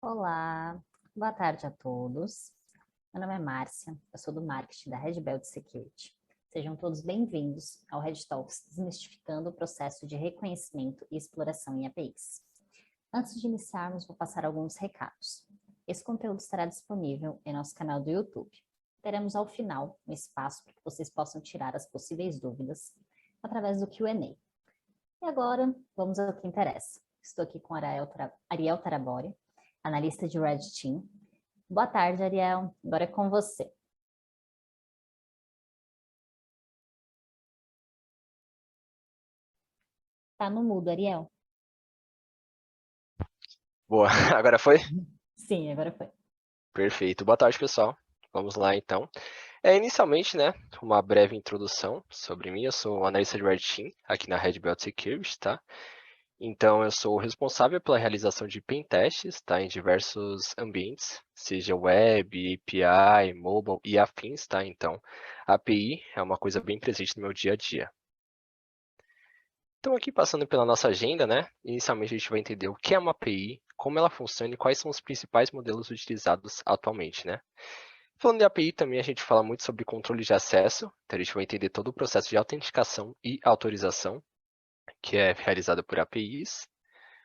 Olá, boa tarde a todos. Meu nome é Márcia, eu sou do marketing da Red Belt Security. Sejam todos bem-vindos ao Red Talks, desmistificando o processo de reconhecimento e exploração em APIs. Antes de iniciarmos, vou passar alguns recados. Esse conteúdo estará disponível em nosso canal do YouTube. Teremos ao final um espaço para que vocês possam tirar as possíveis dúvidas através do Q&A. E agora, vamos ao que interessa. Estou aqui com Ariel Tarabori, analista de Red Team. Boa tarde, Ariel. Agora é com você. Tá no mudo, Ariel. Boa, agora foi? Sim, agora foi. Perfeito. Boa tarde, pessoal. Vamos lá, então. Inicialmente, uma breve introdução sobre mim. Eu sou analista de Red Team aqui na Red Belt Security, tá? Então, eu sou responsável pela realização de pen tests, tá? Em diversos ambientes, seja web, API, mobile e afins, tá? Então, a API é uma coisa bem presente no meu dia a dia. Então, aqui passando pela nossa agenda, inicialmente a gente vai entender o que é uma API, como ela funciona e quais são os principais modelos utilizados atualmente, Falando de API, também a gente fala muito sobre controle de acesso, então a gente vai entender todo o processo de autenticação e autorização, que é realizado por APIs.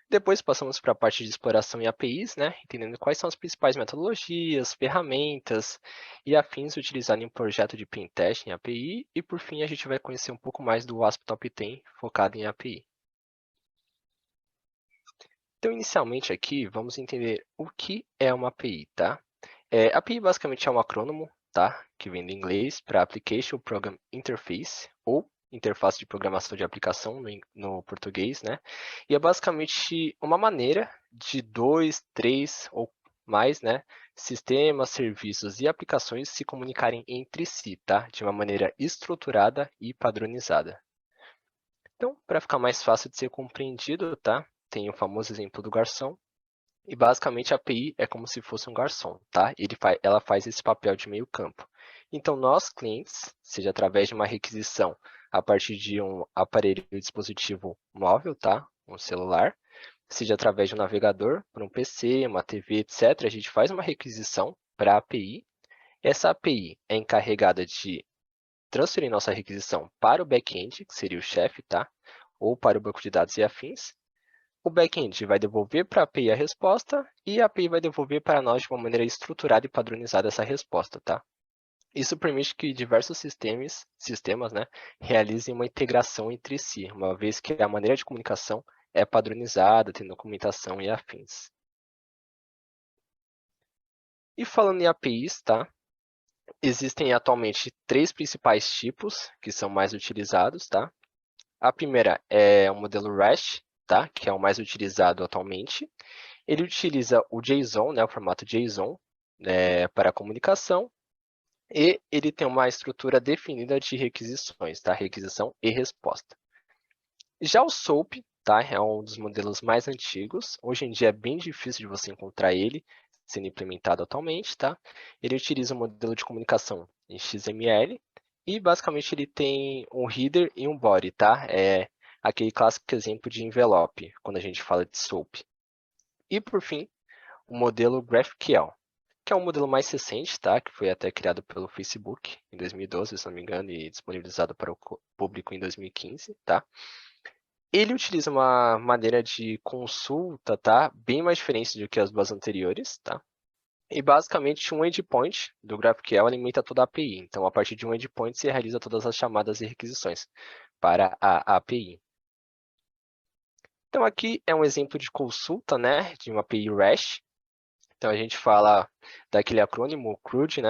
Depois passamos para a parte de exploração em APIs, entendendo quais são as principais metodologias, ferramentas e afins utilizados em um projeto de pentest em API. E por fim, a gente vai conhecer um pouco mais do ASP Top 10 focado em API. Então, inicialmente aqui, vamos entender o que é uma API, tá? API basicamente é um acrônimo, tá? Que vem do inglês para Application Program Interface, ou interface de programação de aplicação no português, E é basicamente uma maneira de 2, 3 ou mais, sistemas, serviços e aplicações se comunicarem entre si, tá? De uma maneira estruturada e padronizada. Então, para ficar mais fácil de ser compreendido, tá? Tem o famoso exemplo do garçom. E basicamente a API é como se fosse um garçom, tá? Ela faz esse papel de meio campo. Então, nós, clientes, seja através de uma requisição a partir de um aparelho ou dispositivo móvel, tá? Um celular, seja através de um navegador, por um PC, uma TV, etc., a gente faz uma requisição para a API. Essa API é encarregada de transferir nossa requisição para o back-end, que seria o chefe, tá? Ou para o banco de dados e afins. O back-end vai devolver para a API a resposta e a API vai devolver para nós de uma maneira estruturada e padronizada essa resposta, tá? Isso permite que diversos sistemas realizem uma integração entre si, uma vez que a maneira de comunicação é padronizada, tem documentação e afins. E falando em APIs, tá? Existem atualmente 3 principais tipos que são mais utilizados, tá? A primeira é o modelo REST, tá? Que é o mais utilizado atualmente. Ele utiliza o JSON, o formato JSON, para a comunicação, e ele tem uma estrutura definida de requisições, tá? Requisição e resposta. Já o SOAP, tá? É um dos modelos mais antigos. Hoje em dia é bem difícil de você encontrar ele sendo implementado atualmente, tá? Ele utiliza um modelo de comunicação em XML e basicamente ele tem um header e um body, tá? É aquele clássico exemplo de envelope quando a gente fala de SOAP. E por fim, o modelo GraphQL, que é um modelo mais recente, tá? Que foi até criado pelo Facebook em 2012, se não me engano, e disponibilizado para o público em 2015, tá? Ele utiliza uma maneira de consulta, tá? Bem mais diferente do que as duas anteriores, tá? E basicamente um endpoint do GraphQL alimenta toda a API. Então, a partir de um endpoint se realiza todas as chamadas e requisições para a API. Então, aqui é um exemplo de consulta, de uma API REST. Então, a gente fala daquele acrônimo CRUD,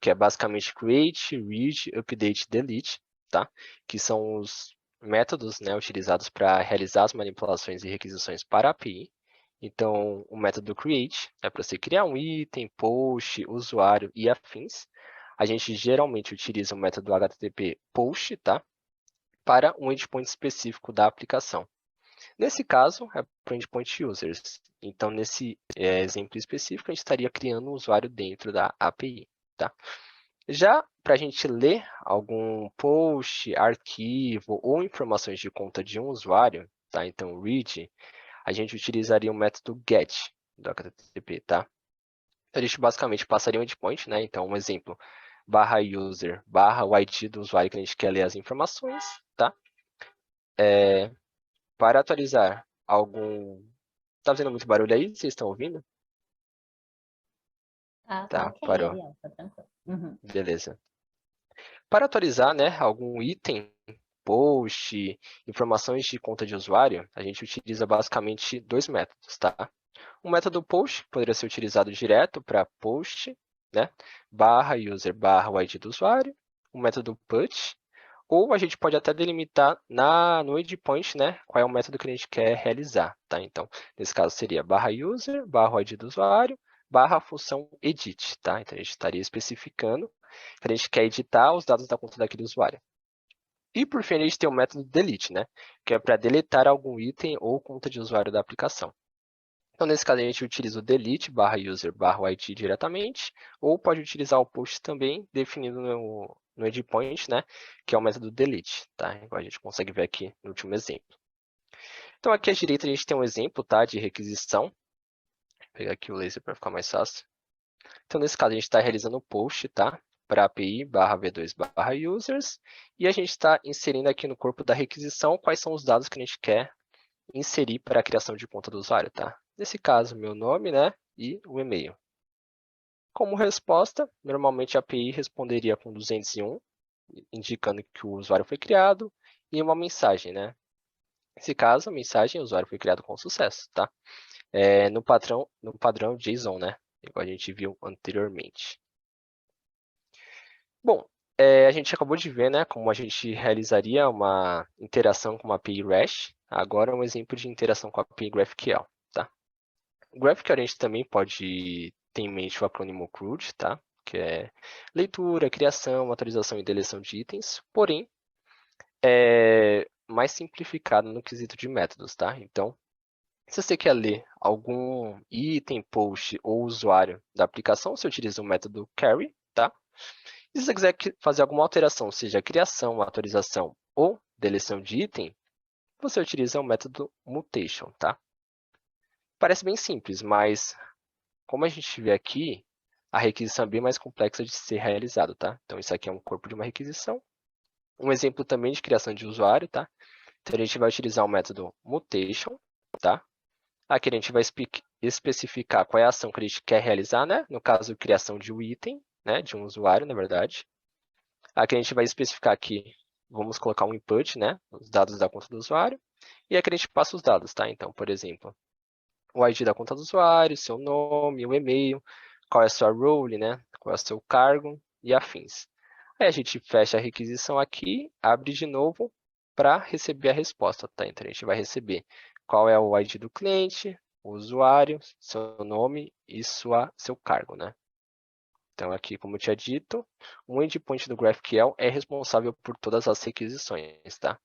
que é basicamente Create, Read, Update, Delete, tá? Que são os métodos, utilizados para realizar as manipulações e requisições para a API. Então, o método Create é para você criar um item, post, usuário e afins. A gente geralmente utiliza o método HTTP POST, tá? Para um endpoint específico da aplicação. Nesse caso, é para endpoint users. Então, nesse exemplo específico, a gente estaria criando um usuário dentro da API. Tá? Já para a gente ler algum post, arquivo ou informações de conta de um usuário, tá? Então, read, a gente utilizaria o método get. do HTTP, tá? A gente basicamente passaria um endpoint, né? Então, um exemplo, /user, /o ID do usuário que a gente quer ler as informações, tá? Para atualizar algum... Tá fazendo muito barulho aí? Vocês estão ouvindo? Tá Tá, ok, parou. Ariel, tá tranquilo. Uhum. Beleza. Para atualizar, né, algum item, post, informações de conta de usuário, a gente utiliza basicamente dois métodos, tá? O método post poderia ser utilizado direto para post, né, /user /o ID do usuário. O método put, ou a gente pode até delimitar no endpoint, né, qual é o método que a gente quer realizar, tá? Então, nesse caso seria /user /o ID do usuário /função edit, tá? Então, a gente estaria especificando que a gente quer editar os dados da conta daquele usuário. E, por fim, a gente tem o método delete, né, que é para deletar algum item ou conta de usuário da aplicação. Então, nesse caso, a gente utiliza o delete /user /id diretamente, ou pode utilizar o post também, definido no endpoint, né, que é o método delete, tá? Igual a gente consegue ver aqui no último exemplo. Então, aqui à direita a gente tem um exemplo, tá, de requisição. Vou pegar aqui o laser para ficar mais fácil. Então, nesse caso, a gente está realizando o post, tá, para API /v2/users, e a gente está inserindo aqui no corpo da requisição quais são os dados que a gente quer inserir para a criação de conta do usuário, tá? Nesse caso, meu nome, né, e o e-mail. Como resposta, normalmente a API responderia com 201, indicando que o usuário foi criado, e uma mensagem, né? Nesse caso, a mensagem, o usuário foi criado com sucesso, tá? No padrão JSON, né? Igual a gente viu anteriormente. Bom, a gente acabou de ver, né, como a gente realizaria uma interação com uma API REST. Agora um exemplo de interação com a API GraphQL, tá? O GraphQL a gente também pode ter em mente o acrônimo CRUD, tá? Que é leitura, criação, atualização e deleção de itens, porém, é mais simplificado no quesito de métodos, tá? Então, se você quer ler algum item, post ou usuário da aplicação, você utiliza o método carry, tá? E se você quiser fazer alguma alteração, seja criação, atualização ou deleção de item, você utiliza o método mutation, tá? Parece bem simples, mas como a gente vê aqui, a requisição é bem mais complexa de ser realizada, tá? Então, isso aqui é um corpo de uma requisição. Um exemplo também de criação de usuário, tá? Então, a gente vai utilizar o método mutation, tá? Aqui a gente vai especificar qual é a ação que a gente quer realizar, né? No caso, criação de um item, né? De um usuário, na verdade. Aqui a gente vai especificar aqui, vamos colocar um input, né? Os dados da conta do usuário. E aqui a gente passa os dados, tá? Então, por exemplo, o ID da conta do usuário, seu nome, o e-mail, qual é a sua role, né? Qual é o seu cargo e afins. Aí a gente fecha a requisição aqui, abre de novo para receber a resposta, tá? Então a gente vai receber qual é o ID do cliente, o usuário, seu nome e seu cargo, né? Então aqui, como eu tinha dito, o endpoint do GraphQL é responsável por todas as requisições, tá?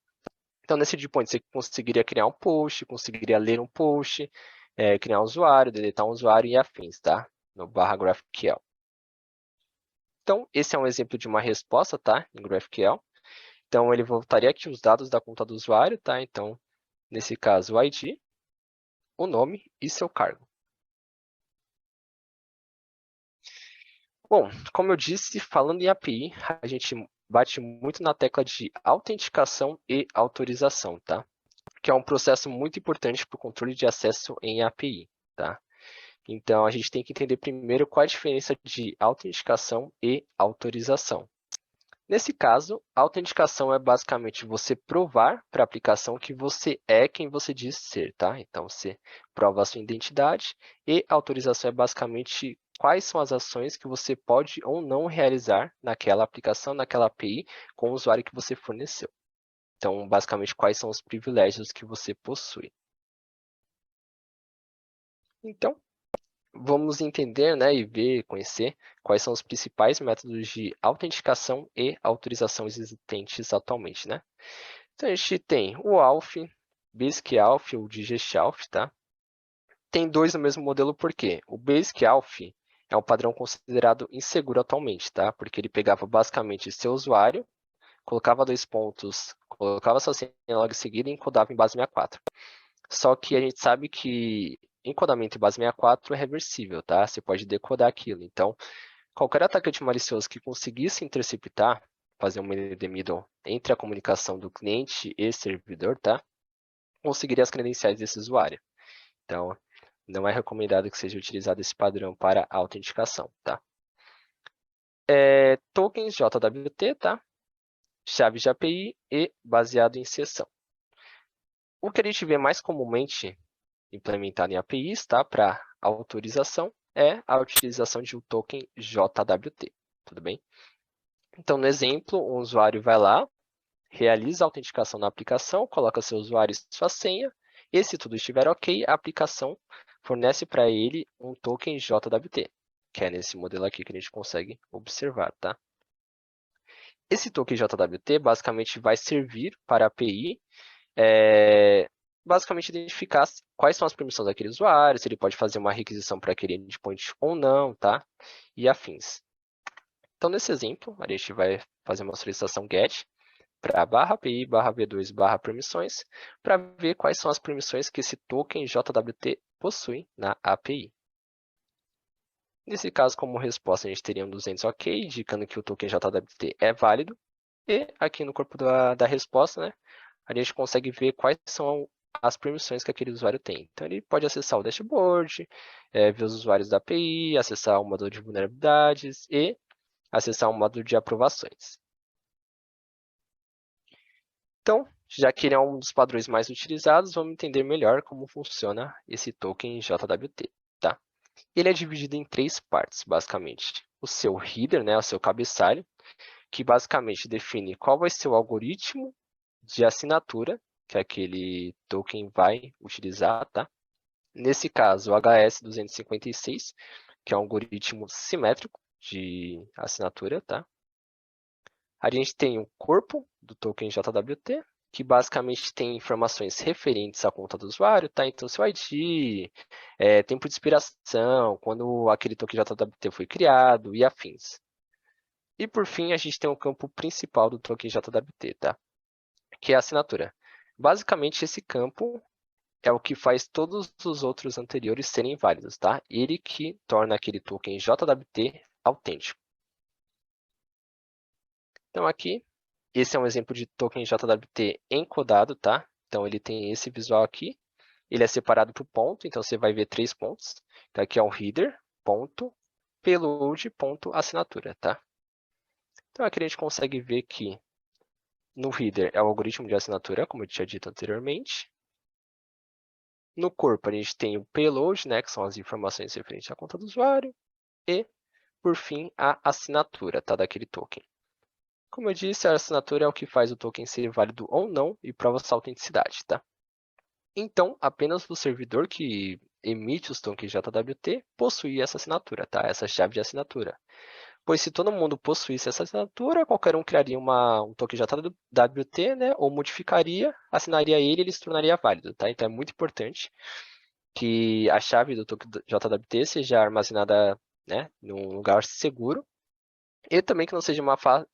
Então nesse endpoint você conseguiria criar um post, conseguiria ler um post, criar um usuário, deletar um usuário e afins, tá? No /GraphQL. Então, esse é um exemplo de uma resposta, tá? Em GraphQL. Então, ele voltaria aqui os dados da conta do usuário, tá? Então, nesse caso, o ID, o nome e seu cargo. Bom, como eu disse, falando em API, a gente bate muito na tecla de autenticação e autorização, tá? Que é um processo muito importante para o controle de acesso em API, tá? Então, a gente tem que entender primeiro qual a diferença de autenticação e autorização. Nesse caso, a autenticação é basicamente você provar para a aplicação que você é quem você diz ser, tá? Então, você prova a sua identidade e a autorização é basicamente quais são as ações que você pode ou não realizar naquela aplicação, naquela API, com o usuário que você forneceu. Então, basicamente, quais são os privilégios que você possui. Então, vamos entender, né, e ver, conhecer quais são os principais métodos de autenticação e autorização existentes atualmente, né? Então, a gente tem o ALF, Basic ALF ou Digest ALF, tá? Tem dois no mesmo modelo porque o Basic ALF é um padrão considerado inseguro atualmente, tá? Porque ele pegava basicamente seu usuário, colocava dois pontos, colocava sua senha logo em seguida e encodava em base 64. Só que a gente sabe que encodamento em base 64 é reversível, tá? Você pode decodar aquilo. Então, qualquer atacante malicioso que conseguisse interceptar, fazer um man in the middle entre a comunicação do cliente e servidor, tá? Conseguiria as credenciais desse usuário. Então, não é recomendado que seja utilizado esse padrão para autenticação, tá? Tokens JWT, tá? Chave de API e baseado em sessão. O que a gente vê mais comumente implementado em APIs, tá? Para autorização, é a utilização de um token JWT, tudo bem? Então, no exemplo, um usuário vai lá, realiza a autenticação na aplicação, coloca seu usuário e sua senha, e se tudo estiver ok, a aplicação fornece para ele um token JWT, que é nesse modelo aqui que a gente consegue observar, tá? Esse token JWT basicamente vai servir para a API basicamente identificar quais são as permissões daquele usuário, se ele pode fazer uma requisição para aquele endpoint ou não, tá? E afins. Então, nesse exemplo, a gente vai fazer uma solicitação GET para /API, /v2, /permissões, para ver quais são as permissões que esse token JWT possui na API. Nesse caso, como resposta, a gente teria um 200 OK, indicando que o token JWT é válido. E aqui no corpo da resposta, né, a gente consegue ver quais são as permissões que aquele usuário tem. Então, ele pode acessar o dashboard, ver os usuários da API, acessar o módulo de vulnerabilidades e acessar o módulo de aprovações. Então, já que ele é um dos padrões mais utilizados, vamos entender melhor como funciona esse token JWT, tá? Ele é dividido em 3 partes, basicamente. O seu header, né, o seu cabeçalho, que basicamente define qual vai ser o algoritmo de assinatura que aquele token vai utilizar, tá? Nesse caso, o HS256, que é um algoritmo simétrico de assinatura, tá? A gente tem o corpo do token JWT, que basicamente tem informações referentes à conta do usuário, tá? Então, seu ID, tempo de expiração, quando aquele token JWT foi criado e afins. E, por fim, a gente tem o campo principal do token JWT, tá? Que é a assinatura. Basicamente, esse campo é o que faz todos os outros anteriores serem válidos, tá? Ele que torna aquele token JWT autêntico. Então, aqui, esse é um exemplo de token JWT encodado, tá? Então, ele tem esse visual aqui. Ele é separado por ponto, então você vai ver 3 pontos. Então, aqui é um header, ponto, payload, ponto, assinatura, tá? Então, aqui a gente consegue ver que no header é o algoritmo de assinatura, como eu tinha dito anteriormente. No corpo, a gente tem o payload, né, que são as informações referentes à conta do usuário. E, por fim, a assinatura, tá, daquele token. Como eu disse, a assinatura é o que faz o token ser válido ou não e prova sua autenticidade, tá? Então, apenas o servidor que emite os tokens JWT possui essa assinatura, tá? Essa chave de assinatura. Pois se todo mundo possuísse essa assinatura, qualquer um criaria um token JWT, né? Ou modificaria, assinaria ele e ele se tornaria válido, tá? Então, é muito importante que a chave do token JWT seja armazenada, né, num lugar seguro e também que não seja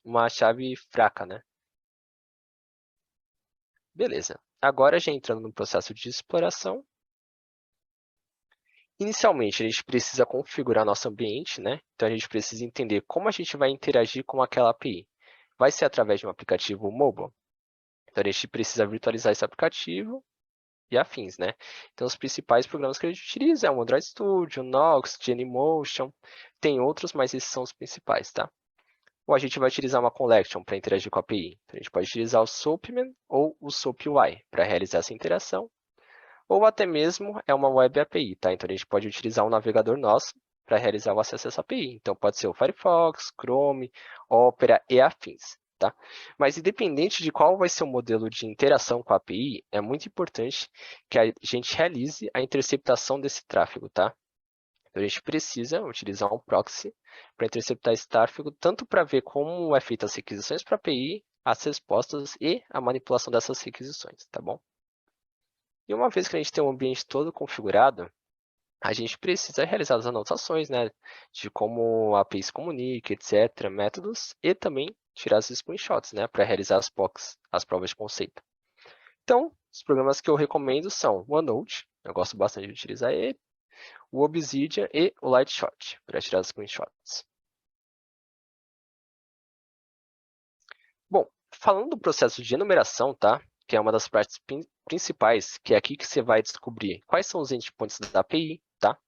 uma chave fraca, né? Beleza. Agora, já entrando no processo de exploração. Inicialmente, a gente precisa configurar nosso ambiente, né? Então, a gente precisa entender como a gente vai interagir com aquela API. Vai ser através de um aplicativo mobile? Então, a gente precisa virtualizar esse aplicativo e afins, né? Então, os principais programas que a gente utiliza é o Android Studio, Nox, Genymotion, tem outros, mas esses são os principais, tá? Ou a gente vai utilizar uma collection para interagir com a API. Então, a gente pode utilizar o SOAPman ou o SOAP-UI para realizar essa interação. Ou até mesmo é uma Web API, tá? Então, a gente pode utilizar um navegador nosso para realizar o acesso a essa API. Então, pode ser o Firefox, Chrome, Opera e afins, tá? Mas, independente de qual vai ser o modelo de interação com a API, é muito importante que a gente realize a interceptação desse tráfego, tá? Então, a gente precisa utilizar um proxy para interceptar esse tráfego, tanto para ver como é feita as requisições para a API, as respostas e a manipulação dessas requisições, tá bom? E uma vez que a gente tem o ambiente todo configurado, a gente precisa realizar as anotações, né, de como a API se comunica, etc., métodos, e também tirar os screenshots, né, para realizar as POCs, as provas de conceito. Então, os programas que eu recomendo são o OneNote, é Eu gosto bastante de utilizar ele. O Obsidian e o Lightshot, para tirar screenshots. Bom, falando do processo de enumeração, tá? Que é uma das partes principais, que é aqui que você vai descobrir quais são os endpoints da API, tá?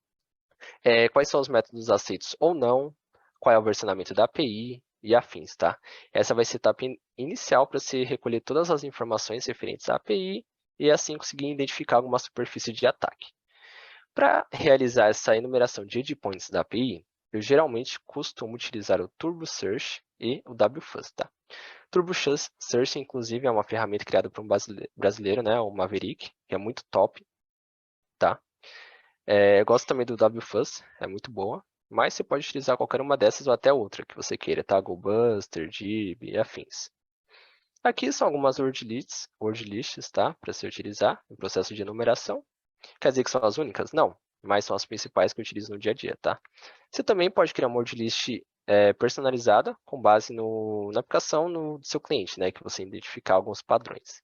Quais são os métodos aceitos ou não, qual é o versionamento da API e afins, tá? Essa vai ser a etapa inicial para você recolher todas as informações referentes à API e assim conseguir identificar alguma superfície de ataque. Para realizar essa enumeração de endpoints da API, eu geralmente costumo utilizar o Turbo Search e o WFuzz, tá? Turbo Search, inclusive, é uma ferramenta criada por um brasileiro, né, o Maverick, que é muito top, tá? Eu gosto também do WFuzz, é muito boa, mas você pode utilizar qualquer uma dessas ou até outra que você queira, tá? GoBuster, Gib e afins. Aqui são algumas word lists, tá? Para se utilizar no processo de enumeração. Quer dizer que são as únicas? Não, mas são as principais que eu utilizo no dia a dia, tá? Você também pode criar uma word list personalizada com base na aplicação do seu cliente, né? Que você identificar alguns padrões.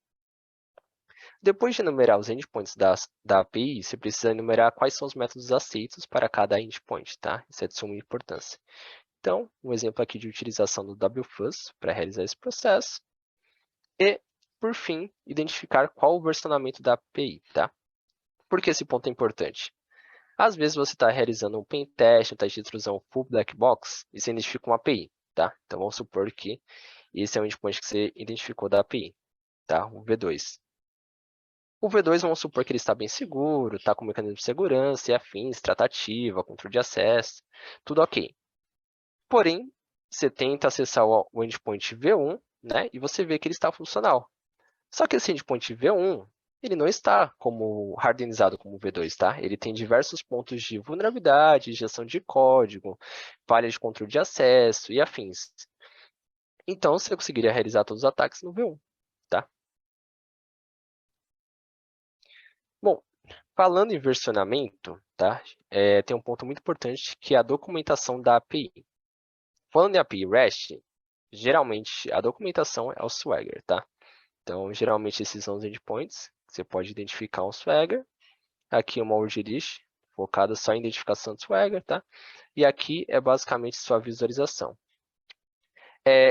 Depois de enumerar os endpoints da API, você precisa enumerar quais são os métodos aceitos para cada endpoint, tá? Isso é de suma importância. Então, um exemplo aqui de utilização do WFuzz para realizar esse processo. E, por fim, identificar qual o versionamento da API, tá? Por que esse ponto é importante? Às vezes você está realizando um pen test, um teste de intrusão full black box, e você identifica uma API, tá? Então, vamos supor que esse é o endpoint que você identificou da API, tá? O V2. O V2, vamos supor que ele está bem seguro, está com mecanismo de segurança e afins, tratativa, controle de acesso, tudo ok. Porém, você tenta acessar o endpoint V1, né, e você vê que ele está funcional. Só que esse endpoint V1, ele não está como hardenizado como o V2, tá? Ele tem diversos pontos de vulnerabilidade, injeção de código, falha de controle de acesso e afins. Então, você conseguiria realizar todos os ataques no V1, tá? Bom, falando em versionamento, tá? Tem um ponto muito importante que é a documentação da API. Falando em API REST, geralmente a documentação é o Swagger, tá? Então, geralmente esses são os endpoints. Você pode identificar um Swagger. Aqui uma word list focada só em identificação do Swagger, tá? E aqui é basicamente sua visualização.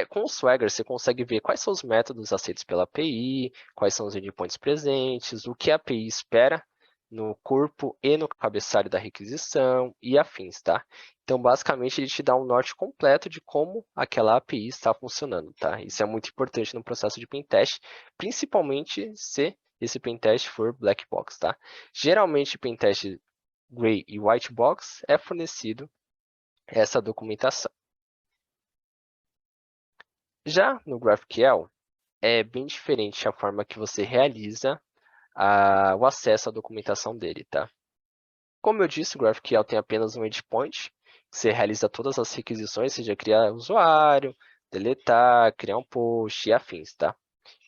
Com o Swagger, você consegue ver quais são os métodos aceitos pela API, quais são os endpoints presentes, o que a API espera no corpo e no cabeçalho da requisição e afins, tá? Então, basicamente, ele te dá um norte completo de como aquela API está funcionando, tá? Isso é muito importante no processo de pentest, principalmente se esse pentest for black box, tá? Geralmente, pentest gray e white box é fornecido essa documentação. Já no GraphQL, é bem diferente a forma que você realiza o acesso à documentação dele, tá? Como eu disse, o GraphQL tem apenas um endpoint, que você realiza todas as requisições, seja criar usuário, deletar, criar um post e afins, tá?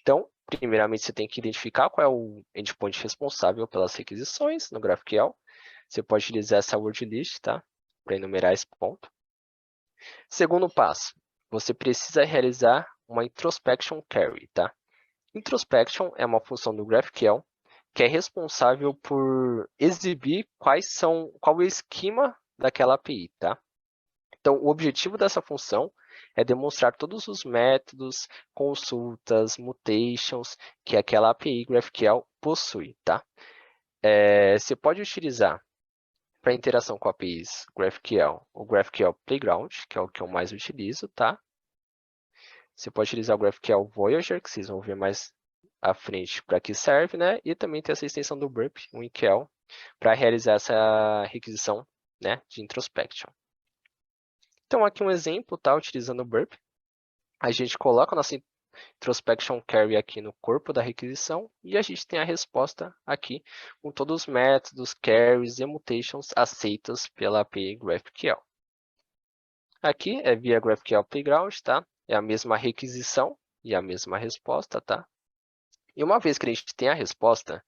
Então, primeiramente, você tem que identificar qual é o endpoint responsável pelas requisições no GraphQL. Você pode utilizar essa word list, tá? Para enumerar esse ponto. Segundo passo, você precisa realizar uma introspection query, tá? Introspection é uma função do GraphQL que é responsável por exibir qual é o esquema daquela API, tá? Então, o objetivo dessa função é demonstrar todos os métodos, consultas, mutations que aquela API GraphQL possui, tá? Você pode utilizar para interação com APIs GraphQL, o GraphQL Playground, que é o que eu mais utilizo, tá? Você pode utilizar o GraphQL Voyager, que vocês vão ver mais à frente para que serve, né? E também tem essa extensão do Burp, o Inkel, para realizar essa requisição, né, de introspection. Então, aqui um exemplo, tá? Utilizando o Burp. A gente coloca a nossa introspection query aqui no corpo da requisição e a gente tem a resposta aqui com todos os métodos, queries e mutations aceitos pela API GraphQL. Aqui é via GraphQL Playground, tá? É a mesma requisição e a mesma resposta, tá? E uma vez que a gente tem a resposta,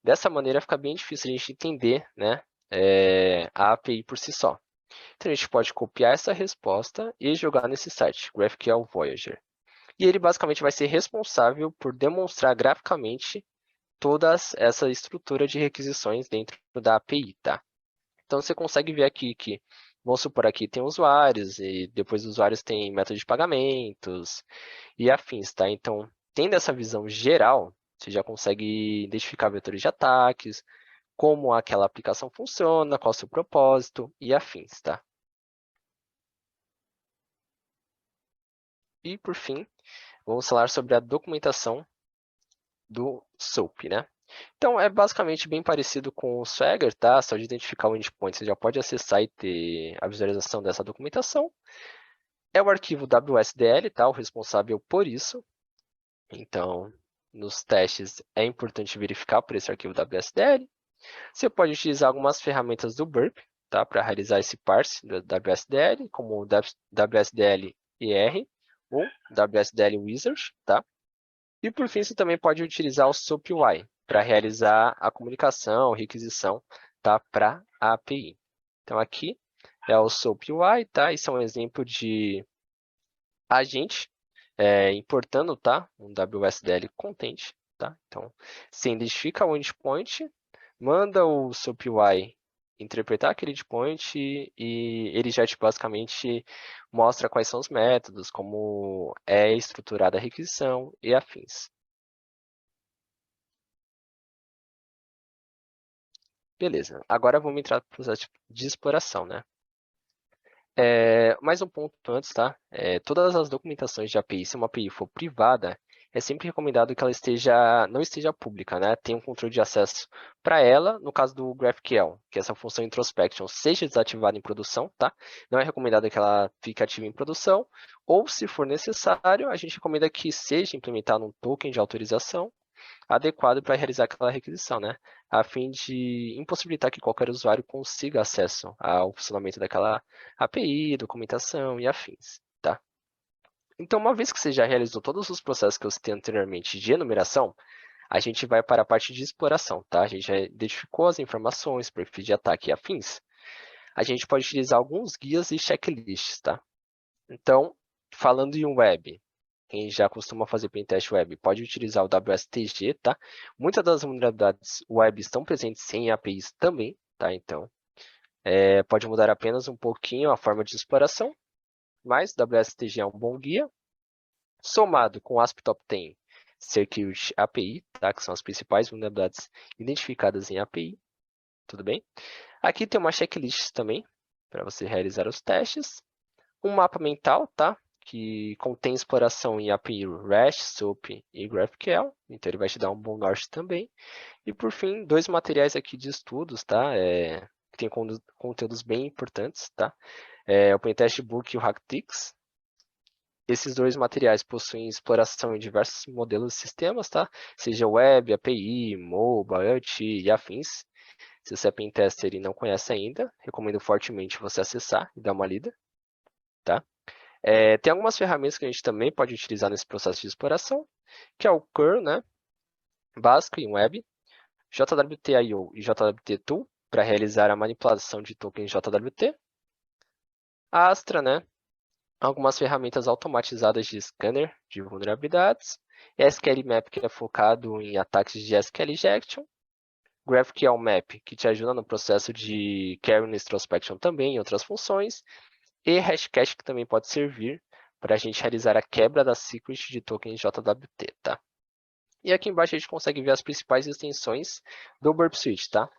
dessa maneira fica bem difícil a gente entender, né, a API por si só. Então a gente pode copiar essa resposta e jogar nesse site, GraphQL Voyager. E ele basicamente vai ser responsável por demonstrar graficamente toda essa estrutura de requisições dentro da API, tá? Então, você consegue ver aqui que, vamos supor, aqui tem usuários, e depois dos usuários tem método de pagamentos e afins, tá? Então, tendo essa visão geral, você já consegue identificar vetores de ataques, como aquela aplicação funciona, qual é o seu propósito e afins, tá? E, por fim, vamos falar sobre a documentação do SOAP, né? Então, é basicamente bem parecido com o Swagger, tá? Só de identificar o endpoint, você já pode acessar e ter a visualização dessa documentação. É o arquivo WSDL, tá? O responsável por isso. Então, nos testes é importante verificar por esse arquivo WSDL. Você pode utilizar algumas ferramentas do Burp, tá? Para realizar esse parse do WSDL, como o WSDL ER ou WSDL Wizard, tá? E por fim, você também pode utilizar o SOAP-UI para realizar a comunicação, requisição, tá? Para a API. Então aqui é o SOAP-UI, tá? Isso é um exemplo de agente importando, tá? Um WSDL content, tá? Então, você identifica o endpoint, manda o SOAP-UI interpretar aquele endpoint e ele já basicamente mostra quais são os métodos, como é estruturada a requisição e afins. Beleza, agora vamos entrar no processo de exploração, né? Mais um ponto antes, tá? Todas as documentações de API, se uma API for privada, é sempre recomendado que ela não esteja pública, né? Tenha um controle de acesso para ela, no caso do GraphQL, que essa função introspection seja desativada em produção, tá? Não é recomendado que ela fique ativa em produção, ou se for necessário, a gente recomenda que seja implementado um token de autorização adequado para realizar aquela requisição, né? A fim de impossibilitar que qualquer usuário consiga acesso ao funcionamento daquela API, documentação e afins, tá? Então, uma vez que você já realizou todos os processos que eu citei anteriormente de enumeração, a gente vai para a parte de exploração, tá? A gente já identificou as informações, perfil de ataque e afins. A gente pode utilizar alguns guias e checklists, tá? Então, falando em web, quem já costuma fazer pentest web pode utilizar o WSTG, tá? Muitas das vulnerabilidades web estão presentes em APIs também, tá? Então, pode mudar apenas um pouquinho a forma de exploração, mas WSTG é um bom guia. Somado com o ASP Top 10 Security API, tá? Que são as principais vulnerabilidades identificadas em API, tudo bem? Aqui tem uma checklist também, para você realizar os testes. Um mapa mental, tá? Que contém exploração em API REST, SOAP e GraphQL. Então, ele vai te dar um bom norte também. E, por fim, dois materiais aqui de estudos, tá? Que tem conteúdos bem importantes, tá? O Pentest Book e o Hacktix. Esses dois materiais possuem exploração em diversos modelos de sistemas, tá? Seja web, API, mobile, IoT e afins. Se você é pentester e não conhece ainda, recomendo fortemente você acessar e dar uma lida, tá? Tem algumas ferramentas que a gente também pode utilizar nesse processo de exploração, que é o curl, né, básico em web, JWT-IO e JWT-Tool, para realizar a manipulação de tokens JWT, a Astra, né, algumas ferramentas automatizadas de scanner de vulnerabilidades, SQL Map, que é focado em ataques de SQL injection, GraphQL Map, que te ajuda no processo de Kernel Introspection também e outras funções, e Hashcash, que também pode servir para a gente realizar a quebra da secret de tokens JWT, tá? E aqui embaixo a gente consegue ver as principais extensões do Burp Suite, tá?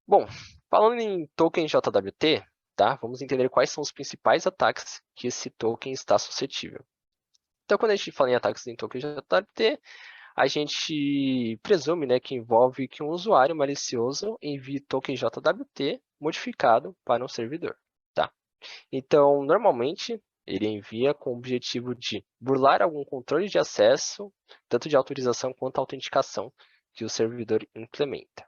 Bom, falando em token JWT, tá? Vamos entender quais são os principais ataques que esse token está suscetível. Então, quando a gente fala em ataques em token JWT, a gente presume, né, que envolve que um usuário malicioso envie token JWT modificado para um servidor, tá? Então, normalmente, ele envia com o objetivo de burlar algum controle de acesso, tanto de autorização quanto autenticação, que o servidor implementa.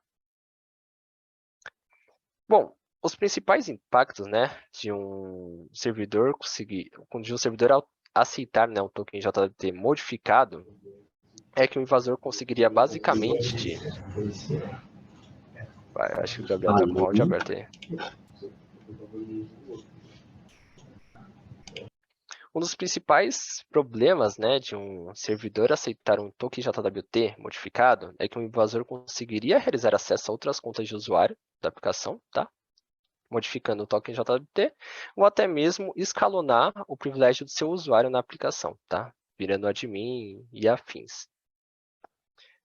Bom, os principais impactos, né, de um servidor aceitar, né, um token JWT modificado é que o invasor conseguiria basicamente... Acho que o Gabriel está com o áudio aberto aí. Um dos principais problemas, né, de um servidor aceitar um token JWT modificado é que um invasor conseguiria realizar acesso a outras contas de usuário da aplicação, tá? Modificando o token JWT, ou até mesmo escalonar o privilégio do seu usuário na aplicação, tá? Virando admin e afins.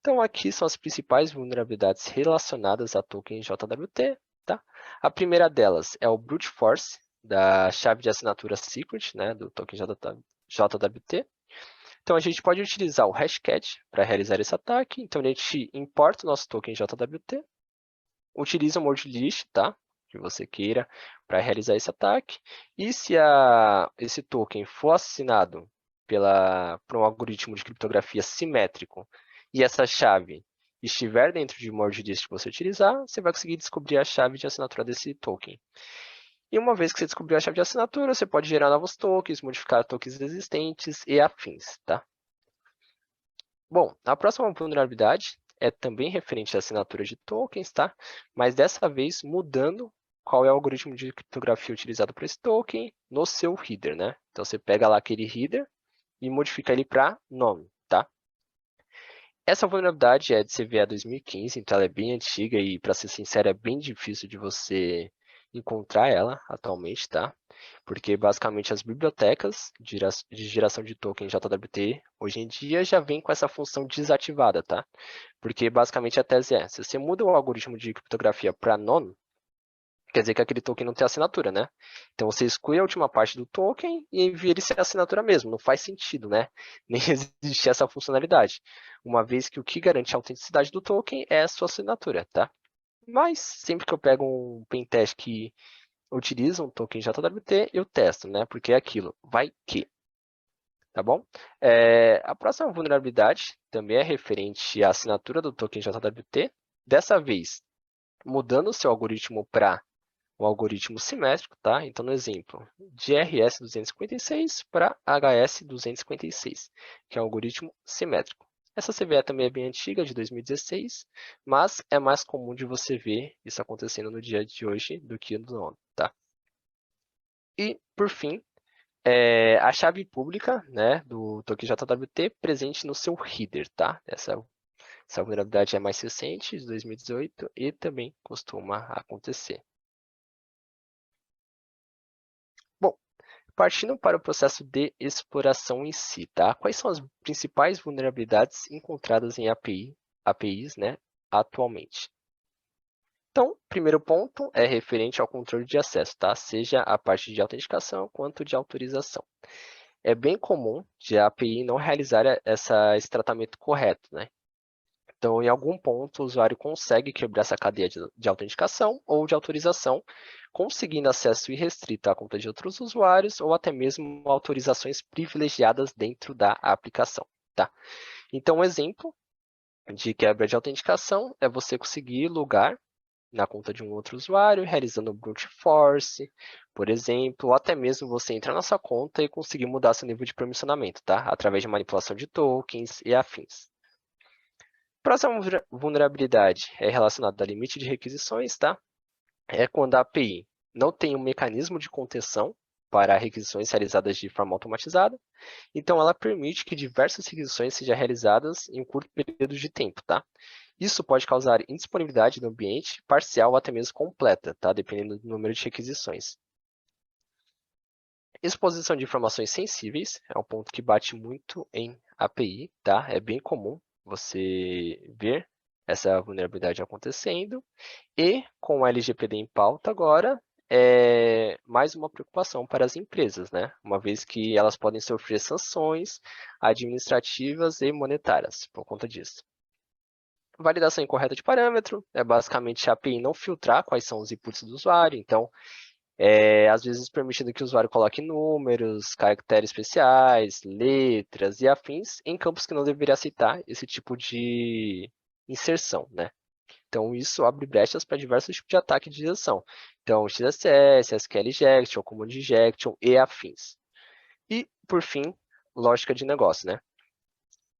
Então, aqui são as principais vulnerabilidades relacionadas a token JWT, tá? A primeira delas é o brute force da chave de assinatura secret, né, do token JWT. Então, a gente pode utilizar o hashcat para realizar esse ataque. Então, a gente importa o nosso token JWT, utiliza o merge list, tá? Que você queira para realizar esse ataque. E se esse token for assinado por um algoritmo de criptografia simétrico e essa chave estiver dentro de merge list que você utilizar, você vai conseguir descobrir a chave de assinatura desse token. E uma vez que você descobriu a chave de assinatura, você pode gerar novos tokens, modificar tokens existentes e afins, tá? Bom, a próxima vulnerabilidade é também referente à assinatura de tokens, tá? Mas dessa vez mudando qual é o algoritmo de criptografia utilizado para esse token no seu header, né? Então você pega lá aquele header e modifica ele para nome, tá? Essa vulnerabilidade é de CVE 2015, então ela é bem antiga e, para ser sincero, é bem difícil de você encontrar ela atualmente, tá? Porque basicamente as bibliotecas de geração de token JWT hoje em dia já vem com essa função desativada, tá? Porque basicamente a tese é, se você muda o algoritmo de criptografia para none, quer dizer que aquele token não tem assinatura, né? Então você exclui a última parte do token e envia ele sem assinatura mesmo. Não faz sentido, né? Nem existe essa funcionalidade. Uma vez que o que garante a autenticidade do token é a sua assinatura, tá? Mas sempre que eu pego um pentest que utiliza um token JWT, eu testo, né? Porque é aquilo, vai que, tá bom? A próxima vulnerabilidade também é referente à assinatura do token JWT. Dessa vez, mudando o seu algoritmo para um algoritmo simétrico, tá? Então, no exemplo, de RS256 para HS256, que é um algoritmo simétrico. Essa CVE também é bem antiga, de 2016, mas é mais comum de você ver isso acontecendo no dia de hoje do que no ano, tá? E, por fim, a chave pública, né, do token JWT presente no seu header, tá? Essa vulnerabilidade é mais recente, de 2018, e também costuma acontecer. Bom, partindo para o processo de exploração em si, tá? Quais são as principais vulnerabilidades encontradas em APIs, né, atualmente? Então, primeiro ponto é referente ao controle de acesso, tá? Seja a parte de autenticação quanto de autorização. É bem comum de a API não realizar esse tratamento correto, né? Então, em algum ponto, o usuário consegue quebrar essa cadeia de autenticação ou de autorização, conseguindo acesso irrestrito à conta de outros usuários ou até mesmo autorizações privilegiadas dentro da aplicação, tá? Então, um exemplo de quebra de autenticação é você conseguir logar na conta de um outro usuário, realizando brute force, por exemplo, ou até mesmo você entrar na sua conta e conseguir mudar seu nível de permissionamento, tá? Através de manipulação de tokens e afins. Próxima vulnerabilidade é relacionada ao limite de requisições, tá? É quando a API não tem um mecanismo de contenção para requisições realizadas de forma automatizada, então ela permite que diversas requisições sejam realizadas em um curto período de tempo, tá? Isso pode causar indisponibilidade no ambiente, parcial ou até mesmo completa, tá? Dependendo do número de requisições. Exposição de informações sensíveis é um ponto que bate muito em API, tá? É bem comum você ver essa vulnerabilidade acontecendo. E com o LGPD em pauta agora, é mais uma preocupação para as empresas, né? Uma vez que elas podem sofrer sanções administrativas e monetárias por conta disso. Validação incorreta de parâmetro é basicamente a API não filtrar quais são os inputs do usuário, então às vezes permitindo que o usuário coloque números, caracteres especiais, letras e afins em campos que não deveria aceitar esse tipo de inserção, né? Então, isso abre brechas para diversos tipos de ataque de injeção. Então, XSS, SQL Injection, Command Injection e afins. E, por fim, lógica de negócio, né?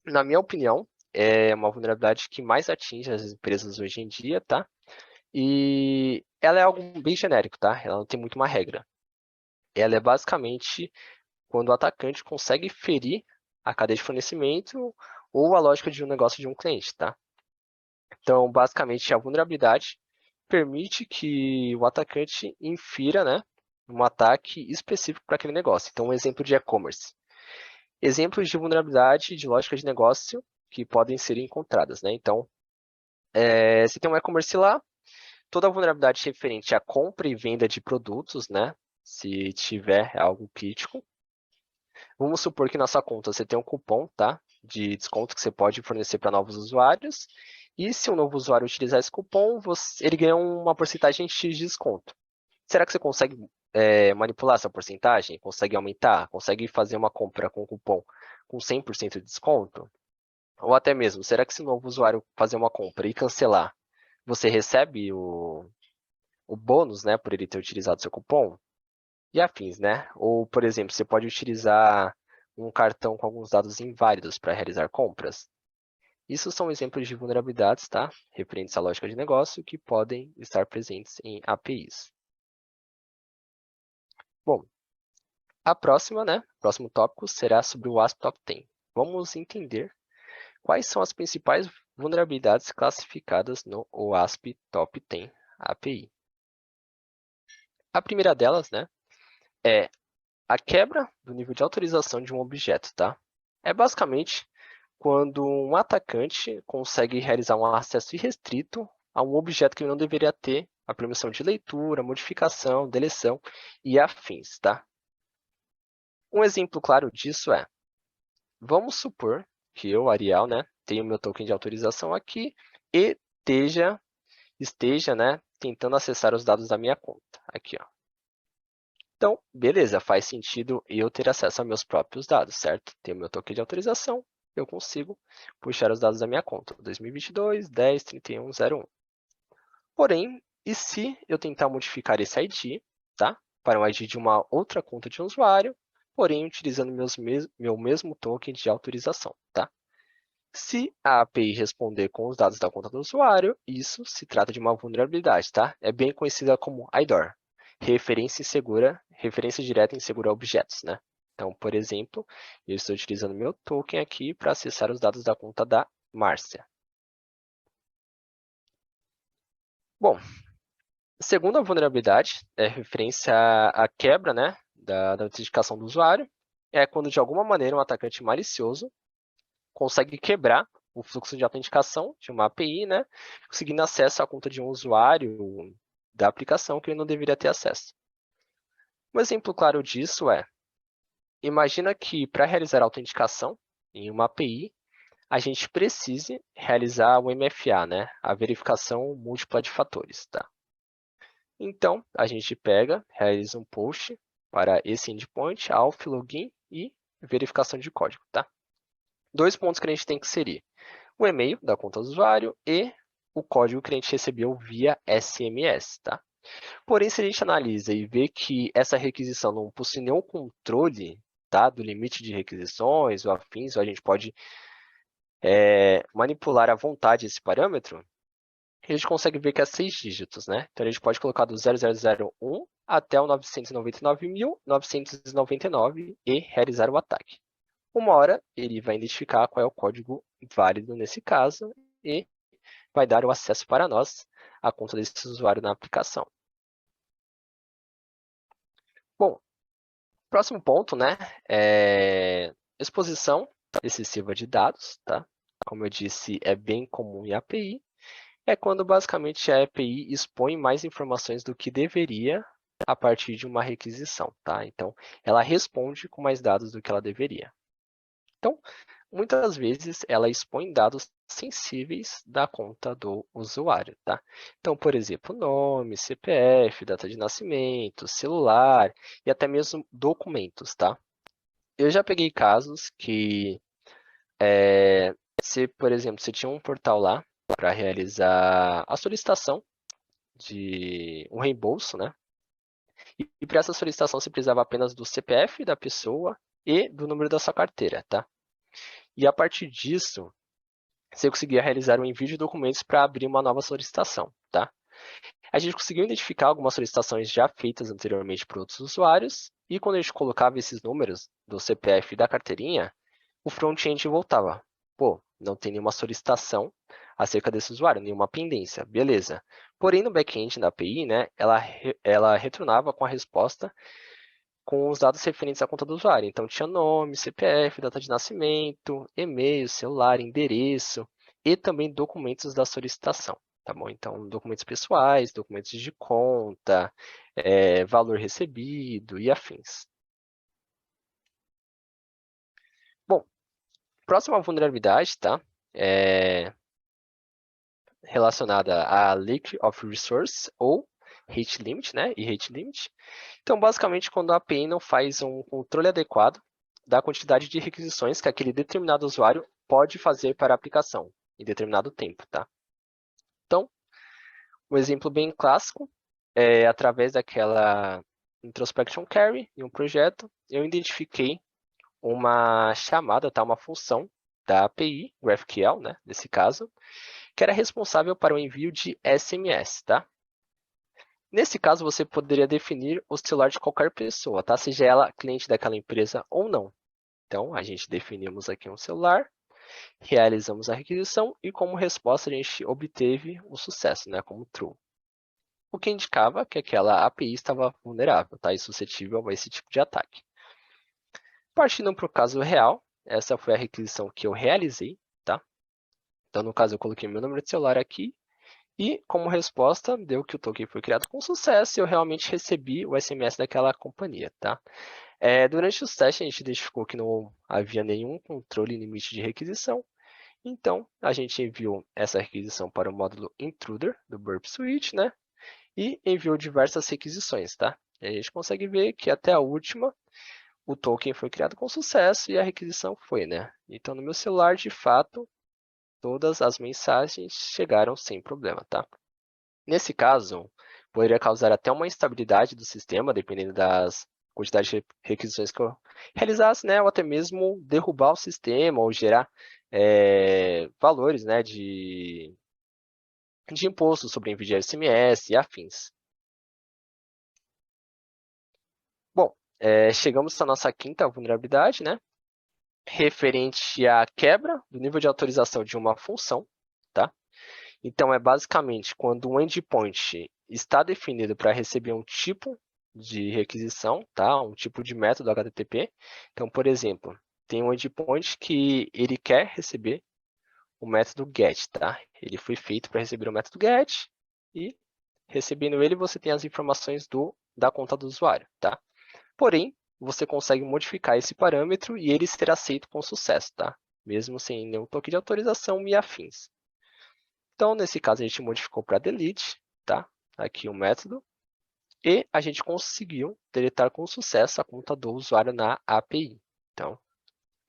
Na minha opinião, é uma vulnerabilidade que mais atinge as empresas hoje em dia, tá? E ela é algo bem genérico, tá? Ela não tem muito uma regra. Ela é basicamente quando o atacante consegue ferir a cadeia de fornecimento ou a lógica de um negócio de um cliente, tá? Então, basicamente, a vulnerabilidade permite que o atacante infira, né, um ataque específico para aquele negócio. Então, um exemplo de e-commerce. Exemplos de vulnerabilidade de lógica de negócio que podem ser encontradas, né? Então, se tem um e-commerce lá, toda a vulnerabilidade referente à compra e venda de produtos, né, se tiver algo crítico. Vamos supor que na sua conta você tem um cupom, tá, de desconto que você pode fornecer para novos usuários. E se um novo usuário utilizar esse cupom, ele ganha uma porcentagem X de desconto. Será que você consegue manipular essa porcentagem? Consegue aumentar? Consegue fazer uma compra com cupom com 100% de desconto? Ou até mesmo, será que se o novo usuário fazer uma compra e cancelar, você recebe o bônus, né, por ele ter utilizado seu cupom? E afins, né? Ou, por exemplo, você pode utilizar um cartão com alguns dados inválidos para realizar compras. Isso são exemplos de vulnerabilidades, tá? Referentes à lógica de negócio que podem estar presentes em APIs. Bom, a próxima, né? O próximo tópico será sobre o ASP Top 10. Vamos entender quais são as principais vulnerabilidades classificadas no OASP Top 10 API. A primeira delas, né, é a quebra do nível de autorização de um objeto, tá? É basicamente quando um atacante consegue realizar um acesso irrestrito a um objeto que ele não deveria ter a permissão de leitura, modificação, deleção e afins, tá? Um exemplo claro disso é, vamos supor que eu, Arial, né, tenho meu token de autorização aqui e esteja, né, tentando acessar os dados da minha conta. Aqui, ó. Então, beleza, faz sentido eu ter acesso a meus próprios dados, certo? Tenho meu token de autorização, eu consigo puxar os dados da minha conta, 2022, 10, 31, 01. Porém, e se eu tentar modificar esse ID, tá? Para um ID de uma outra conta de um usuário, porém utilizando meu mesmo token de autorização, tá? Se a API responder com os dados da conta do usuário, isso se trata de uma vulnerabilidade, tá? É bem conhecida como IDOR, referência direta insegura a objetos, né? Então, por exemplo, eu estou utilizando meu token aqui para acessar os dados da conta da Márcia. Bom, segunda vulnerabilidade é referência à quebra, né, da autenticação do usuário. É quando, de alguma maneira, um atacante malicioso consegue quebrar o fluxo de autenticação de uma API, né, conseguindo acesso à conta de um usuário da aplicação que ele não deveria ter acesso. Um exemplo claro disso é, imagina que para realizar a autenticação em uma API, a gente precise realizar o MFA, né, a verificação múltipla de fatores, tá? Então, a gente pega, realiza um post para esse endpoint, auth, login e verificação de código, tá? Dois pontos que a gente tem que inserir. O e-mail da conta do usuário e o código que a gente recebeu via SMS, tá? Porém, se a gente analisa e vê que essa requisição não possui nenhum controle, tá, do limite de requisições ou afins, ou a gente pode manipular à vontade esse parâmetro, a gente consegue ver que é 6 dígitos, né? Então, a gente pode colocar do 0001 até o 999.999 e realizar o ataque. Uma hora, ele vai identificar qual é o código válido nesse caso e vai dar o acesso para nós à conta desse usuário na aplicação. Bom, próximo ponto, né, é exposição excessiva de dados, tá? Como eu disse, é bem comum em API. É quando basicamente a API expõe mais informações do que deveria a partir de uma requisição, tá? Então, ela responde com mais dados do que ela deveria. Então, muitas vezes ela expõe dados sensíveis da conta do usuário, tá? Então, por exemplo, nome, CPF, data de nascimento, celular e até mesmo documentos, tá? Eu já peguei casos que, por exemplo, você tinha um portal lá para realizar a solicitação de um reembolso, né? E para essa solicitação você precisava apenas do CPF da pessoa e do número da sua carteira, tá? E a partir disso, você conseguia realizar um envio de documentos para abrir uma nova solicitação, tá? A gente conseguiu identificar algumas solicitações já feitas anteriormente por outros usuários, e quando a gente colocava esses números do CPF da carteirinha, o front-end voltava. Pô, não tem nenhuma solicitação acerca desse usuário, nenhuma pendência, beleza. Porém, no back-end da API, né, ela retornava com a resposta com os dados referentes à conta do usuário. Então, tinha nome, CPF, data de nascimento, e-mail, celular, endereço e também documentos da solicitação. Tá bom? Então, documentos pessoais, documentos de conta, valor recebido e afins. Bom, próxima vulnerabilidade, tá? Relacionada a Leak of Resource ou Rate Limit, né? E Rate Limit. Então, basicamente, quando a API não faz um controle adequado da quantidade de requisições que aquele determinado usuário pode fazer para a aplicação em determinado tempo, tá? Então, um exemplo bem clássico é através daquela introspection query em um projeto, eu identifiquei uma chamada, tá? Uma função da API, GraphQL, né? Nesse caso, que era responsável para o envio de SMS, tá? Nesse caso, você poderia definir o celular de qualquer pessoa, tá? Seja ela cliente daquela empresa ou não. Então, a gente definimos aqui um celular, realizamos a requisição e, como resposta, a gente obteve o sucesso, né? Como true. O que indicava que aquela API estava vulnerável, tá? E suscetível a esse tipo de ataque. Partindo para o caso real, essa foi a requisição que eu realizei, tá? Então, no caso, eu coloquei meu número de celular aqui e, como resposta, deu que o token foi criado com sucesso e eu realmente recebi o SMS daquela companhia, tá? Durante os testes, a gente identificou que não havia nenhum controle limite de requisição, então a gente enviou essa requisição para o módulo intruder do Burp Suite, né? E enviou diversas requisições, tá? E a gente consegue ver que até a última, o token foi criado com sucesso e a requisição foi, né? Então, no meu celular, de fato, todas as mensagens chegaram sem problema, tá? Nesse caso, poderia causar até uma instabilidade do sistema, dependendo das quantidades de requisições que eu realizasse, né? Ou até mesmo derrubar o sistema ou gerar valores, né, de imposto sobre envio de SMS e afins. Bom, chegamos à nossa quinta vulnerabilidade, né? Referente à quebra do nível de autorização de uma função, tá? Então, é basicamente quando um endpoint está definido para receber um tipo de requisição, tá? Um tipo de método HTTP. Então, por exemplo, tem um endpoint que ele quer receber o método GET, tá? Ele foi feito para receber o método GET e, recebendo ele, você tem as informações da conta do usuário, tá? Porém, você consegue modificar esse parâmetro e ele será aceito com sucesso, tá? Mesmo sem nenhum toque de autorização e afins. Então, nesse caso, a gente modificou para delete, tá? Aqui o método. E a gente conseguiu deletar com sucesso a conta do usuário na API. Então,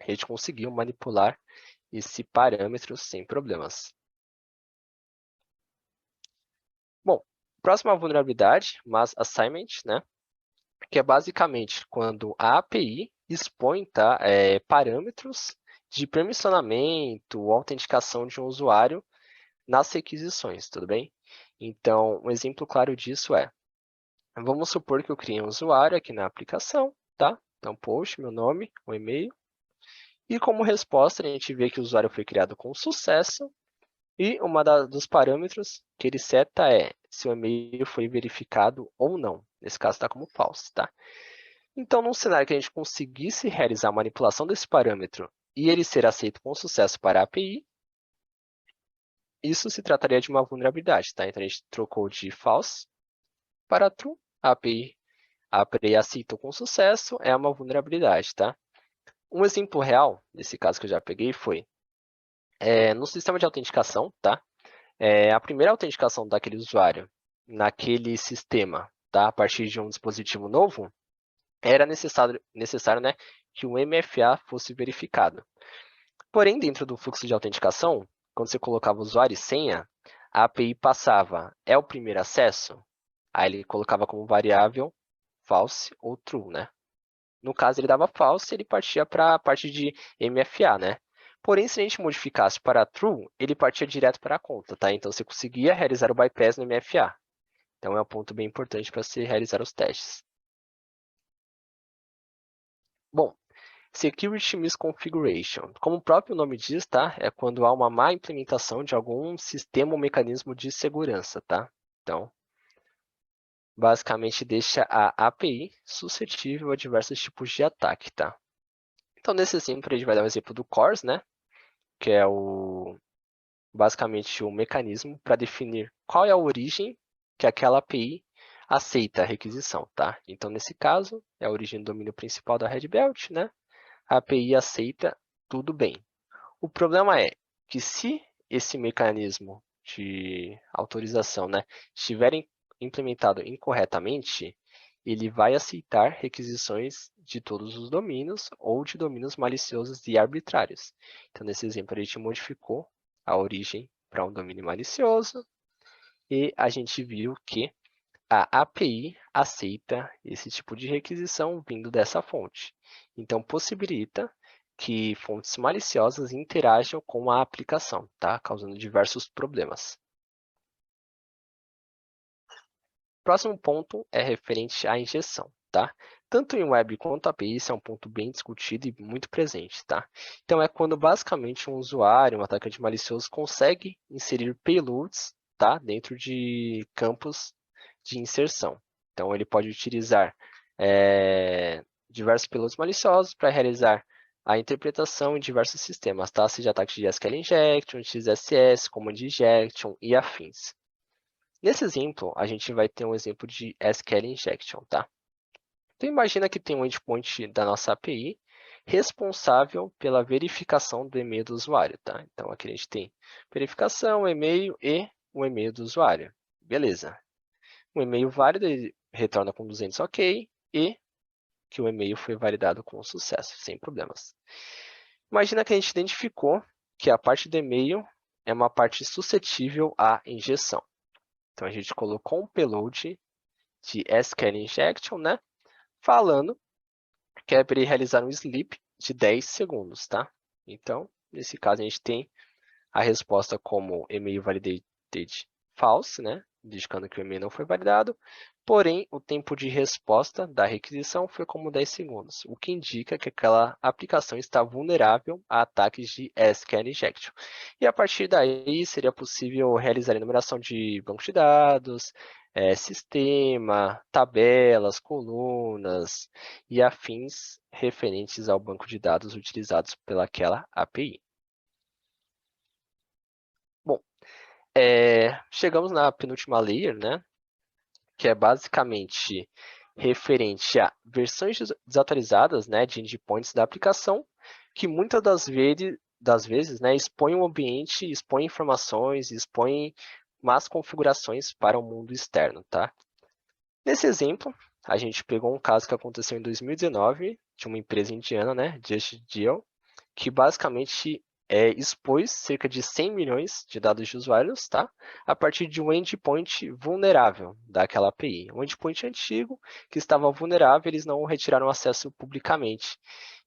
a gente conseguiu manipular esse parâmetro sem problemas. Bom, próxima vulnerabilidade, mass assignment, né? Que é basicamente quando a API expõe, tá, parâmetros de permissionamento ou autenticação de um usuário nas requisições, tudo bem? Então, um exemplo claro disso vamos supor que eu criei um usuário aqui na aplicação, tá? Então, post, meu nome, o e-mail. E como resposta, a gente vê que o usuário foi criado com sucesso. E uma dos parâmetros que ele seta é se o e-mail foi verificado ou não. Nesse caso, está como false, tá? Então, num cenário que a gente conseguisse realizar a manipulação desse parâmetro e ele ser aceito com sucesso para a API, isso se trataria de uma vulnerabilidade, tá? Então, a gente trocou de false para true. A API aceitou com sucesso, é uma vulnerabilidade, tá? Um exemplo real, nesse caso que eu já peguei, foi no sistema de autenticação, tá? A primeira autenticação daquele usuário naquele sistema, tá? A partir de um dispositivo novo, era necessário, né, que o MFA fosse verificado. Porém, dentro do fluxo de autenticação, quando você colocava usuário e senha, a API passava, é o primeiro acesso? Aí ele colocava como variável false ou true, né? No caso, ele dava false, ele partia para a parte de MFA, né? Porém, se a gente modificasse para true, ele partia direto para a conta, tá? Então, você conseguia realizar o bypass no MFA. Então, é um ponto bem importante para se realizar os testes. Bom, Security Misconfiguration. Como o próprio nome diz, tá? É quando há uma má implementação de algum sistema ou mecanismo de segurança, tá? Então, basicamente deixa a API suscetível a diversos tipos de ataque, tá? Então, nesse exemplo, a gente vai dar um exemplo do CORS, né? Que é basicamente o mecanismo para definir qual é a origem que aquela API aceita a requisição, tá? Então, nesse caso, é a origem do domínio principal da Red Belt, né? A API aceita, tudo bem. O problema é que se esse mecanismo de autorização, né, estiver implementado incorretamente, ele vai aceitar requisições de todos os domínios ou de domínios maliciosos e arbitrários. Então, nesse exemplo, a gente modificou a origem para um domínio malicioso e a gente viu que a API aceita esse tipo de requisição vindo dessa fonte. Então, possibilita que fontes maliciosas interajam com a aplicação, tá? Causando diversos problemas. Próximo ponto é referente à injeção, tá? Tanto em web quanto API, isso é um ponto bem discutido e muito presente, tá? Então, é quando basicamente um usuário, um atacante malicioso, consegue inserir payloads, tá? Dentro de campos de inserção. Então, ele pode utilizar diversos payloads maliciosos para realizar a interpretação em diversos sistemas, tá? Seja ataques de SQL Injection, XSS, Command Injection e afins. Nesse exemplo, a gente vai ter um exemplo de SQL Injection, tá? Então, imagina que tem um endpoint da nossa API responsável pela verificação do e-mail do usuário, tá? Então, aqui a gente tem verificação, e-mail e o e-mail do usuário. Beleza. Um e-mail válido, ele retorna com 200 OK e que o e-mail foi validado com sucesso, sem problemas. Imagina que a gente identificou que a parte do e-mail é uma parte suscetível à injeção. Então, a gente colocou um payload de SQL Injection, né? Falando que é para ele realizar um sleep de 10 segundos, tá? Então, nesse caso, a gente tem a resposta como e-mail validated false, né? Indicando que o e-mail não foi validado, porém, o tempo de resposta da requisição foi como 10 segundos, o que indica que aquela aplicação está vulnerável a ataques de SQL Injection. E a partir daí, seria possível realizar a enumeração de bancos de dados, sistema, tabelas, colunas e afins referentes ao banco de dados utilizados pelaquela API. Bom, chegamos na penúltima layer, né? Que é basicamente referente a versões desatualizadas, né, de endpoints da aplicação, que muitas das vezes, né, expõem o ambiente, expõem informações, expõem más configurações para o mundo externo, tá? Nesse exemplo, a gente pegou um caso que aconteceu em 2019, de uma empresa indiana, né, Just Deal, que basicamente expôs cerca de 100 milhões de dados de usuários, tá? A partir de um endpoint vulnerável daquela API. Um endpoint antigo que estava vulnerável, eles não retiraram acesso publicamente.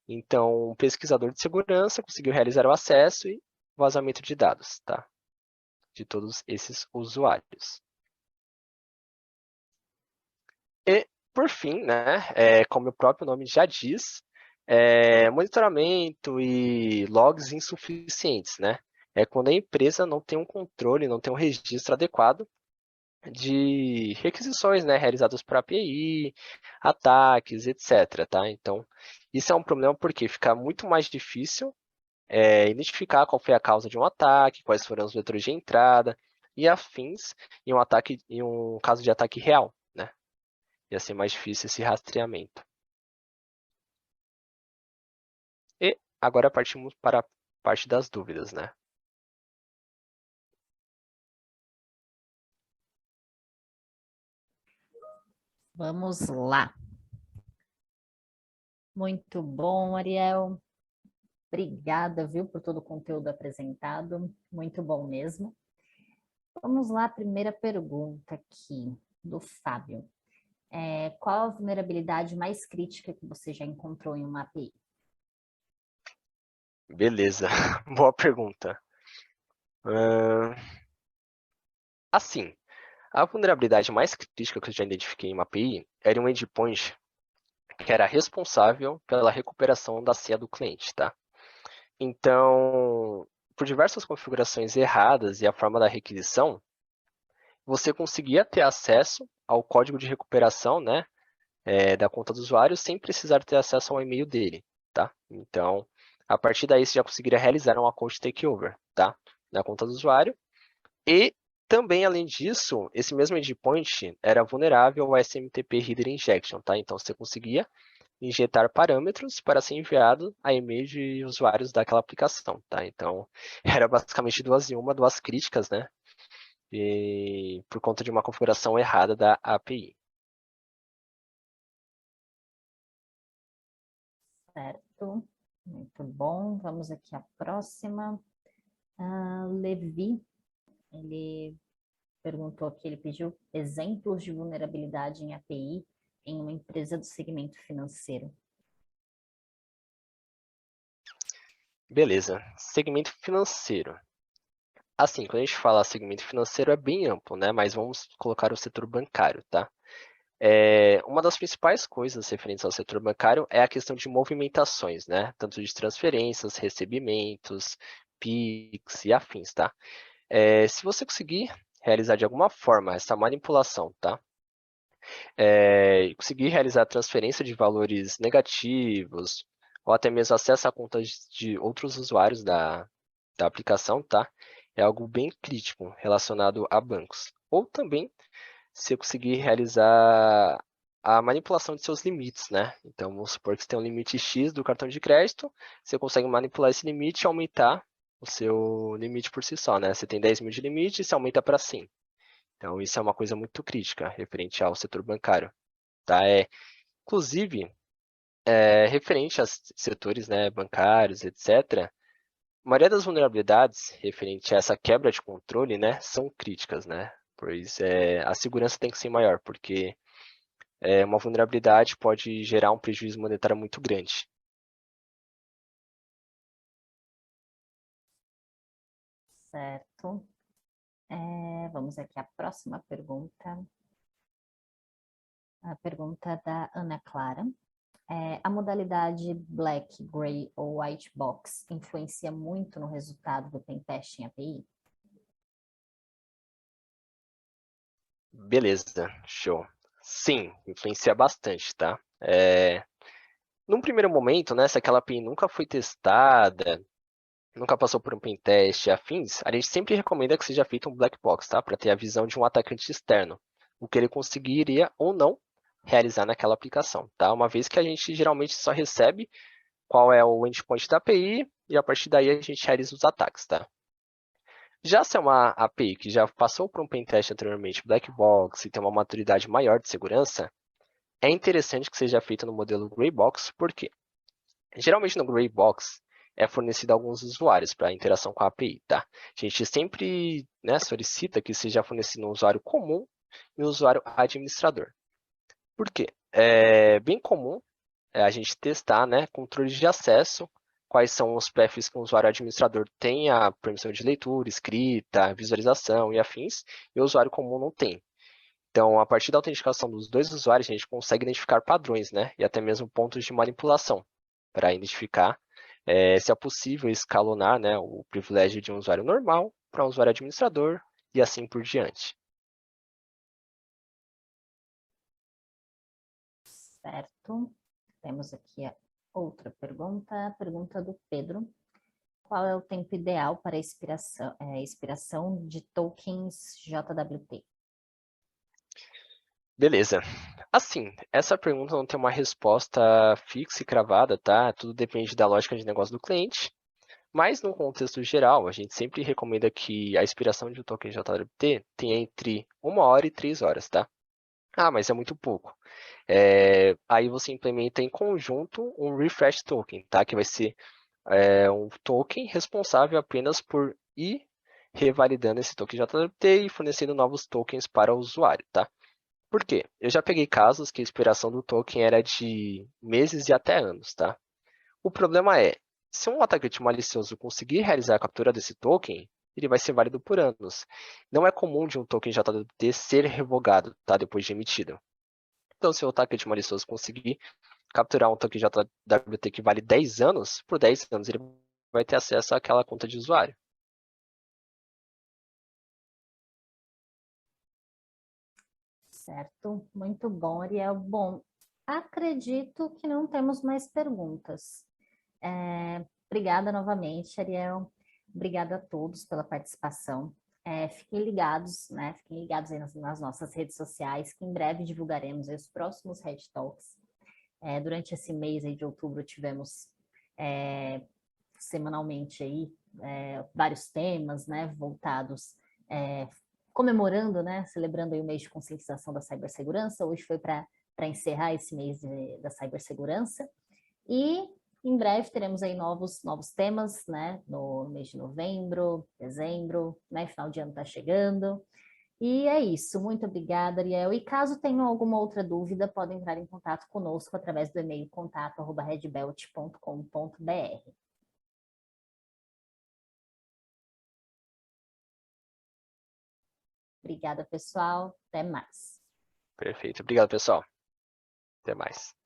Então, um pesquisador de segurança conseguiu realizar o acesso e vazamento de dados, tá? De todos esses usuários. E, por fim, né, como o próprio nome já diz, monitoramento e logs insuficientes, né? É quando a empresa não tem um controle, não tem um registro adequado de requisições, né, realizadas por API, ataques, etc. Tá? Então, isso é um problema porque fica muito mais difícil identificar qual foi a causa de um ataque, quais foram os vetores de entrada e afins em um caso de ataque real. Ia ser mais difícil esse rastreamento. E agora partimos para a parte das dúvidas, né? Vamos lá. Muito bom, Ariel. Obrigada, viu, por todo o conteúdo apresentado. Muito bom mesmo. Vamos lá, primeira pergunta aqui do Fábio. Qual a vulnerabilidade mais crítica que você já encontrou em uma API? Beleza, boa pergunta. Assim, a vulnerabilidade mais crítica que eu já identifiquei em uma API era um endpoint que era responsável pela recuperação da senha do cliente, tá? Então, por diversas configurações erradas e a forma da requisição, você conseguia ter acesso ao código de recuperação, né, da conta do usuário sem precisar ter acesso ao e-mail dele, tá? Então, a partir daí você já conseguiria realizar um account takeover, tá? Na conta do usuário. E também, além disso, esse mesmo endpoint era vulnerável ao SMTP Header Injection, tá? Então, você conseguia injetar parâmetros para ser enviado a e-mail de usuários daquela aplicação, tá? Então, era basicamente duas em uma, duas críticas, né? E por conta de uma configuração errada da API. Certo, muito bom. Vamos aqui à próxima. Levi, ele perguntou aqui, ele pediu exemplos de vulnerabilidade em API em uma empresa do segmento financeiro. Beleza, segmento financeiro. Assim, quando a gente fala segmento financeiro é bem amplo, né? Mas vamos colocar o setor bancário, tá? Uma das principais coisas referentes ao setor bancário é a questão de movimentações, né? Tanto de transferências, recebimentos, PIX e afins, tá? Se você conseguir realizar de alguma forma essa manipulação, tá? Conseguir realizar transferência de valores negativos, ou até mesmo acesso a contas de outros usuários da aplicação, tá? É algo bem crítico relacionado a bancos. Ou também, se eu conseguir realizar a manipulação de seus limites, né? Então, vamos supor que você tem um limite X do cartão de crédito, você consegue manipular esse limite e aumentar o seu limite por si só, né? Você tem 10 mil de limite e você aumenta para 100. Então, isso é uma coisa muito crítica referente ao setor bancário, tá? Inclusive, referente a setores, né, bancários, etc., a maioria das vulnerabilidades referente a essa quebra de controle, né, são críticas, né? Pois a segurança tem que ser maior, porque uma vulnerabilidade pode gerar um prejuízo monetário muito grande. Certo. Vamos aqui à próxima pergunta. A pergunta da Ana Clara. A modalidade Black, Gray ou White Box influencia muito no resultado do pentest em API? Beleza, show. Sim, influencia bastante, tá? Num primeiro momento, né, se aquela API nunca foi testada, nunca passou por um pentest e afins, a gente sempre recomenda que seja feito um black box, tá? Para ter a visão de um atacante externo, o que ele conseguiria ou não realizar naquela aplicação, tá? Uma vez que a gente geralmente só recebe qual é o endpoint da API e a partir daí a gente realiza os ataques, tá? Já se é uma API que já passou por um pentest anteriormente, black box, e tem uma maturidade maior de segurança, é interessante que seja feita no modelo Gray Box, por quê? Geralmente no Gray Box é fornecido a alguns usuários para interação com a API, tá? A gente sempre, né, solicita que seja fornecido um usuário comum e um usuário administrador. Por quê? É bem comum a gente testar, né, controles de acesso, quais são os perfis que o usuário administrador tem a permissão de leitura, escrita, visualização e afins, e o usuário comum não tem. Então, a partir da autenticação dos dois usuários, a gente consegue identificar padrões, né? E até mesmo pontos de manipulação, para identificar se é possível escalonar, né, o privilégio de um usuário normal para um usuário administrador e assim por diante. Certo. Temos aqui a outra pergunta, a pergunta do Pedro. Qual é o tempo ideal para a expiração de tokens JWT? Beleza. Assim, essa pergunta não tem uma resposta fixa e cravada, tá? Tudo depende da lógica de negócio do cliente. Mas, no contexto geral, a gente sempre recomenda que a expiração de um token JWT tenha entre 1 hora e 3 horas, tá? Ah, mas é muito pouco. Aí você implementa em conjunto um refresh token, tá? Que vai ser um token responsável apenas por ir revalidando esse token JWT e fornecendo novos tokens para o usuário, tá? Por quê? Eu já peguei casos que a expiração do token era de meses e até anos, tá? O problema é, se um atacante malicioso conseguir realizar a captura desse token, ele vai ser válido por anos. Não é comum de um token JWT ser revogado, tá? Depois de emitido. Então, se o atacante malicioso conseguir capturar um token JWT que vale 10 anos, por 10 anos ele vai ter acesso àquela conta de usuário. Certo, muito bom, Ariel. Bom, acredito que não temos mais perguntas. Obrigada novamente, Ariel. Obrigada a todos pela participação. Fiquem ligados, né? Fiquem ligados aí nas nossas redes sociais, que em breve divulgaremos aí os próximos Red Talks. Durante esse mês aí de outubro tivemos semanalmente aí vários temas, né? Voltados comemorando, né? Celebrando aí o mês de conscientização da cibersegurança. Hoje foi para encerrar esse mês da cibersegurança. E em breve teremos aí novos temas, né? No mês de novembro, dezembro, né? Final de ano está chegando. E é isso. Muito obrigada, Ariel. E caso tenham alguma outra dúvida, podem entrar em contato conosco através do e-mail contato@redbelt.com.br. Obrigada, pessoal. Até mais. Perfeito. Obrigado, pessoal. Até mais.